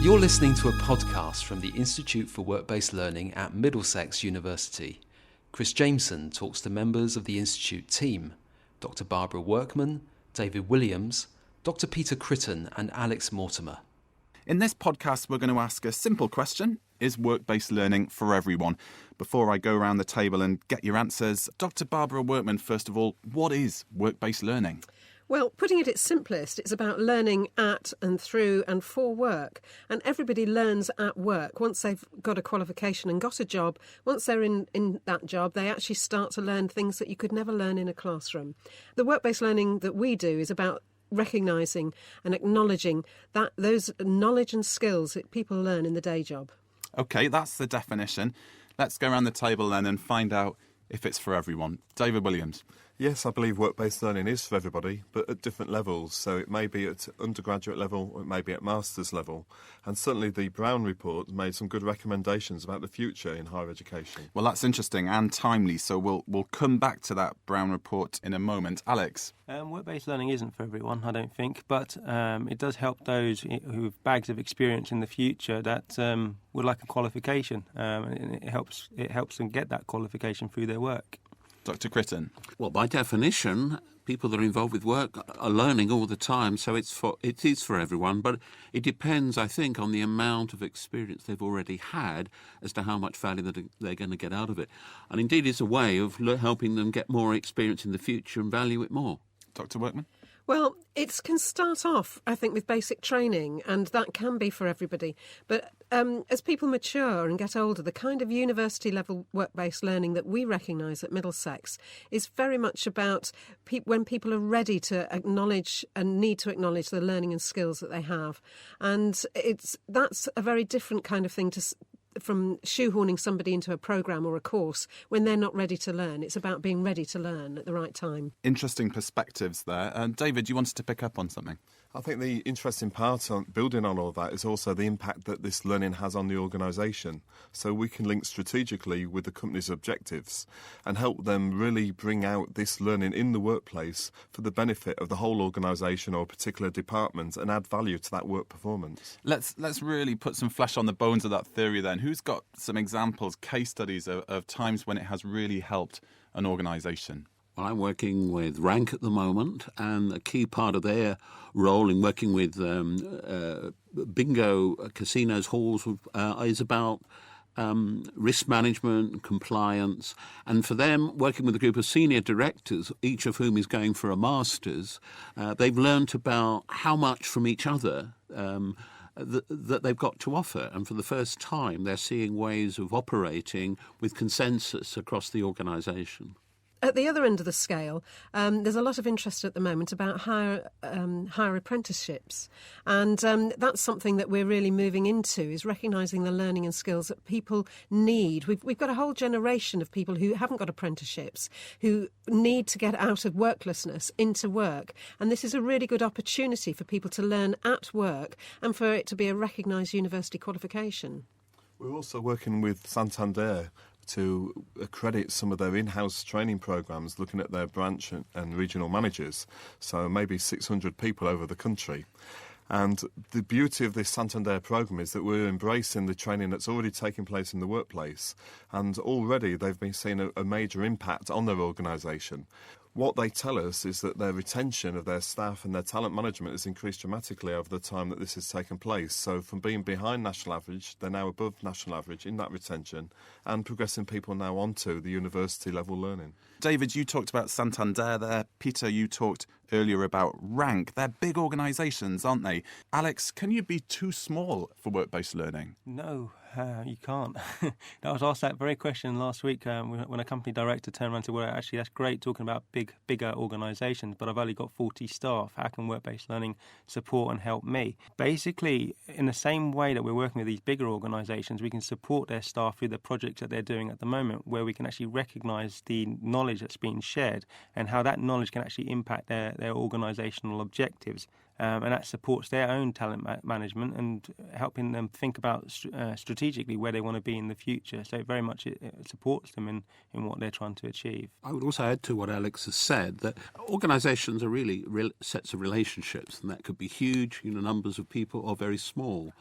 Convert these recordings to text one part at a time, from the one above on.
You're listening to a podcast from the Institute for Work-Based Learning at Middlesex University. Chris Jameson talks to members of the Institute team, Dr. Barbara Workman, David Williams, Dr. Peter Critton and Alex Mortimer. In this podcast, we're going to ask a simple question. Is work-based learning for everyone? Before I go around the table and get your answers, Dr. Barbara Workman, first of all, what is work-based learning? Well, putting it at its simplest, it's about learning at and through and for work. And everybody learns at work. Once they've got a qualification and got a job, once they're in that job, they actually start to learn things that you could never learn in a classroom. The work-based learning that we do is about recognising and acknowledging that those knowledge and skills that people learn in the day job. OK, that's the definition. Let's go around the table then and find out if it's for everyone. David Williams. Yes, I believe work-based learning is for everybody, but at different levels. So it may be at undergraduate level, or it may be at master's level. And certainly the Brown report made some good recommendations about the future in higher education. Well, that's interesting and timely, so we'll come back to that Brown report in a moment. Alex? Work-based learning isn't for everyone, I don't think, but it does help those who have bags of experience in the future that would like a qualification, and it helps them get that qualification through their work. Dr. Critton. Well, by definition, people that are involved with work are learning all the time, so it is for everyone, but it depends, I think, on the amount of experience they've already had as to how much value that they're going to get out of it. And indeed, it's a way of helping them get more experience in the future and value it more. Dr. Workman? Well, it can start off, I think, with basic training, and that can be for everybody. But as people mature and get older, the kind of university-level work-based learning that we recognise at Middlesex is very much about when people are ready to acknowledge and need to acknowledge the learning and skills that they have. And that's a very different kind of thing from shoehorning somebody into a programme or a course when they're not ready to learn. It's about being ready to learn at the right time. Interesting perspectives there. David, you wanted to pick up on something? I think the interesting part on building on all that is also the impact that this learning has on the organisation. So we can link strategically with the company's objectives and help them really bring out this learning in the workplace for the benefit of the whole organisation or particular department and add value to that work performance. Let's really put some flesh on the bones of that theory then. Who's got some examples, case studies of times when it has really helped an organisation? Well, I'm working with Rank at the moment, and a key part of their role in working with bingo casinos, halls, is about risk management, compliance, and for them, working with a group of senior directors, each of whom is going for a master's, they've learnt about how much from each other that they've got to offer. And for the first time, they're seeing ways of operating with consensus across the organisation. At the other end of the scale, there's a lot of interest at the moment about higher apprenticeships. And that's something that we're really moving into, is recognising the learning and skills that people need. We've got a whole generation of people who haven't got apprenticeships, who need to get out of worklessness into work. And this is a really good opportunity for people to learn at work and for it to be a recognised university qualification. We're also working with Santander to accredit some of their in-house training programmes, looking at their branch and regional managers, so maybe 600 people over the country. And the beauty of this Santander programme is that we're embracing the training that's already taking place in the workplace, and already they've been seeing a major impact on their organisation. What they tell us is that their retention of their staff and their talent management has increased dramatically over the time that this has taken place. So from being behind national average, they're now above national average in that retention and progressing people now onto the university level learning. David, you talked about Santander there. Peter, you talked earlier about Rank. They're big organisations, aren't they? Alex, can you be too small for work-based learning? No, you can't. I was asked that very question last week when a company director turned around and said, well, actually, that's great talking about bigger organisations, but I've only got 40 staff. How can work-based learning support and help me? Basically, in the same way that we're working with these bigger organisations, we can support their staff through the projects that they're doing at the moment, where we can actually recognise the knowledge that's being shared and how that knowledge can actually impact their organisational objectives. And that supports their own talent management and helping them think about strategically where they want to be in the future. So very much it supports them in what they're trying to achieve. I would also add to what Alex has said that organisations are really sets of relationships, and that could be huge, numbers of people, or very small.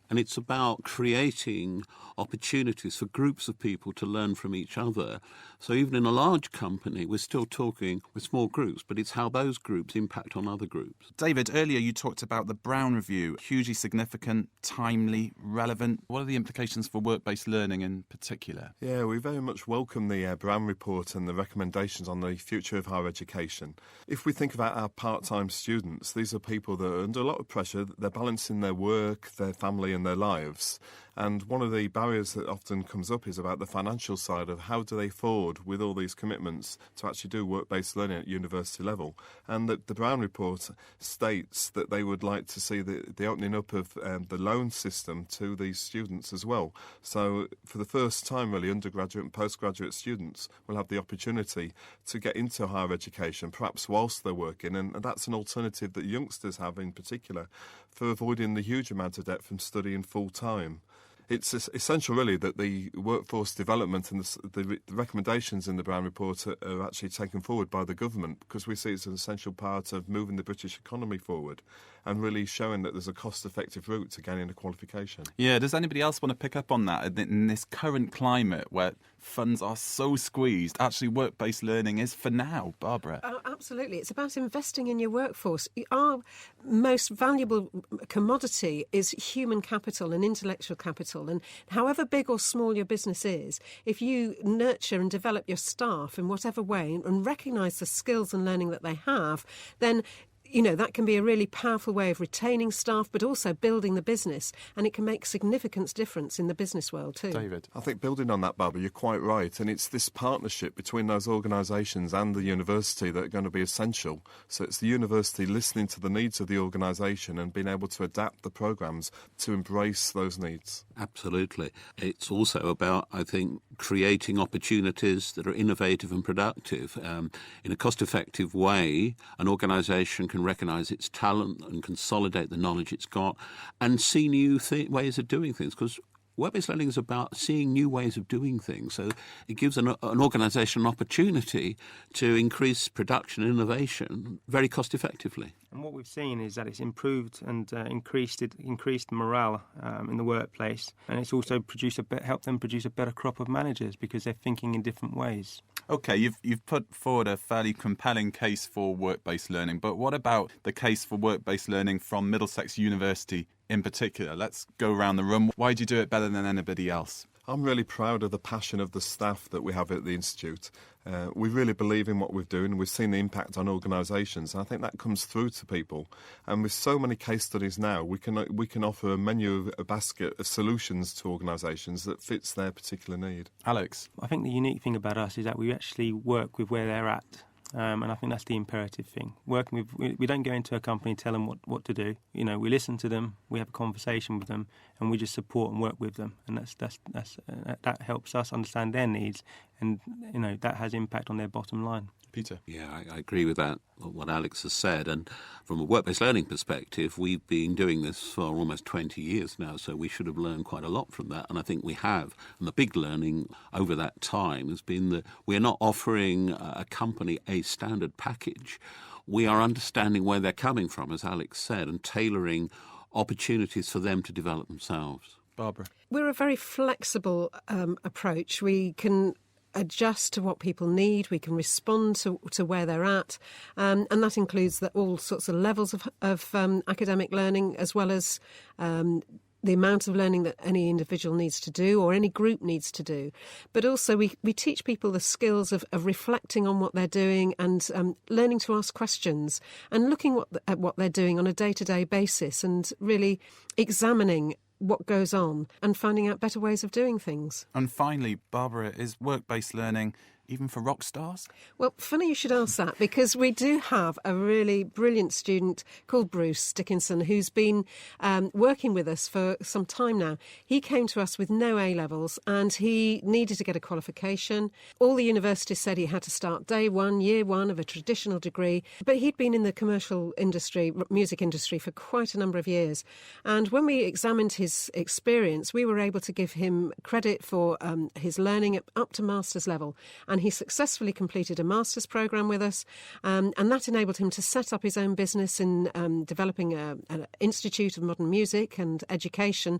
And it's about creating opportunities for groups of people to learn from each other. So even in a large company, we're still talking with small groups, but it's how those groups impact on other groups. David, earlier you talked about the Brown Review. Hugely significant, timely, relevant. What are the implications for work-based learning in particular? Yeah, we very much welcome the Brown Report and the recommendations on the future of higher education. If we think about our part-time students, these are people that are under a lot of pressure. They're balancing their work, their family and their lives. And one of the barriers that often comes up is about the financial side of how do they afford, with all these commitments, to actually do work-based learning at university level. And the Brown Report states that they would like to see the opening up of the loan system to these students as well. So for the first time, really, undergraduate and postgraduate students will have the opportunity to get into higher education, perhaps whilst they're working. And that's an alternative that youngsters have in particular for avoiding the huge amount of debt from studying full-time. It's essential, really, that the workforce development and the recommendations in the Brown Report are actually taken forward by the government, because we see it's an essential part of moving the British economy forward and really showing that there's a cost-effective route to gaining a qualification. Yeah, does anybody else want to pick up on that? In this current climate where funds are so squeezed, actually work-based learning is for now. Barbara? Oh, absolutely. It's about investing in your workforce. Our most valuable commodity is human capital and intellectual capital. And however big or small your business is, if you nurture and develop your staff in whatever way and recognise the skills and learning that they have, then that can be a really powerful way of retaining staff, but also building the business. And it can make significant difference in the business world too. David? I think building on that, Barbara, you're quite right. And it's this partnership between those organisations and the university that are going to be essential. So it's the university listening to the needs of the organisation and being able to adapt the programmes to embrace those needs. Absolutely. It's also about, I think, creating opportunities that are innovative and productive. In a cost-effective way, an organisation can recognise its talent and consolidate the knowledge it's got and see new ways of doing things, because work-based learning is about seeing new ways of doing things. So it gives an organisation an opportunity to increase production and innovation very cost-effectively. And what we've seen is that it's improved and increased morale in the workplace, and it's also helped them produce a better crop of managers because they're thinking in different ways. OK, you've put forward a fairly compelling case for work-based learning, but what about the case for work-based learning from Middlesex University in particular? Let's go around the room. Why do you do it better than anybody else? I'm really proud of the passion of the staff that we have at the Institute. We really believe in what we're doing. We've seen the impact on organisations, and I think that comes through to people. And with so many case studies now, we can offer a basket of solutions to organisations that fits their particular need. Alex? I think the unique thing about us is that we actually work with where they're at. And I think that's the imperative thing. We don't go into a company and tell them what to do. We listen to them, we have a conversation with them, and we just support and work with them. And that helps us understand their needs, and that has impact on their bottom line. Peter? Yeah, I agree with that, what Alex has said. And from a work-based learning perspective, we've been doing this for almost 20 years now, so we should have learned quite a lot from that, and I think we have. And the big learning over that time has been that we're not offering a company a standard package. We are understanding where they're coming from, as Alex said, and tailoring opportunities for them to develop themselves. Barbara? We're a very flexible approach. We can adjust to what people need. We can respond to where they're at, and that includes all sorts of levels of academic learning, as well as the amount of learning that any individual needs to do or any group needs to do. But also we teach people the skills of reflecting on what they're doing and learning to ask questions and looking at what they're doing on a day-to-day basis and really examining what goes on and finding out better ways of doing things. And finally, Barbara, is work-based learning even for rock stars? Well, funny you should ask that, because we do have a really brilliant student called Bruce Dickinson who's been working with us for some time now. He came to us with no A-levels and he needed to get a qualification. All the universities said he had to start day one, year one of a traditional degree, but he'd been in the commercial industry, music industry, for quite a number of years. And when we examined his experience, we were able to give him credit for his learning up to master's level. and he successfully completed a master's programme with us, and that enabled him to set up his own business in developing an Institute of Modern Music and Education,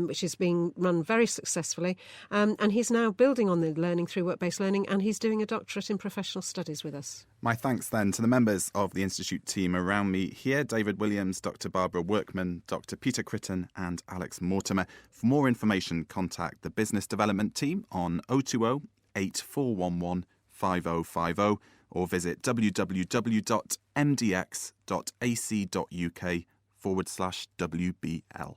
which is being run very successfully, and he's now building on the learning through work-based learning, and he's doing a doctorate in professional studies with us. My thanks then to the members of the Institute team around me here, David Williams, Dr. Barbara Workman, Dr. Peter Critton and Alex Mortimer. For more information, contact the Business Development team on 020 8411 5050 or visit www.mdx.ac.uk/WBL.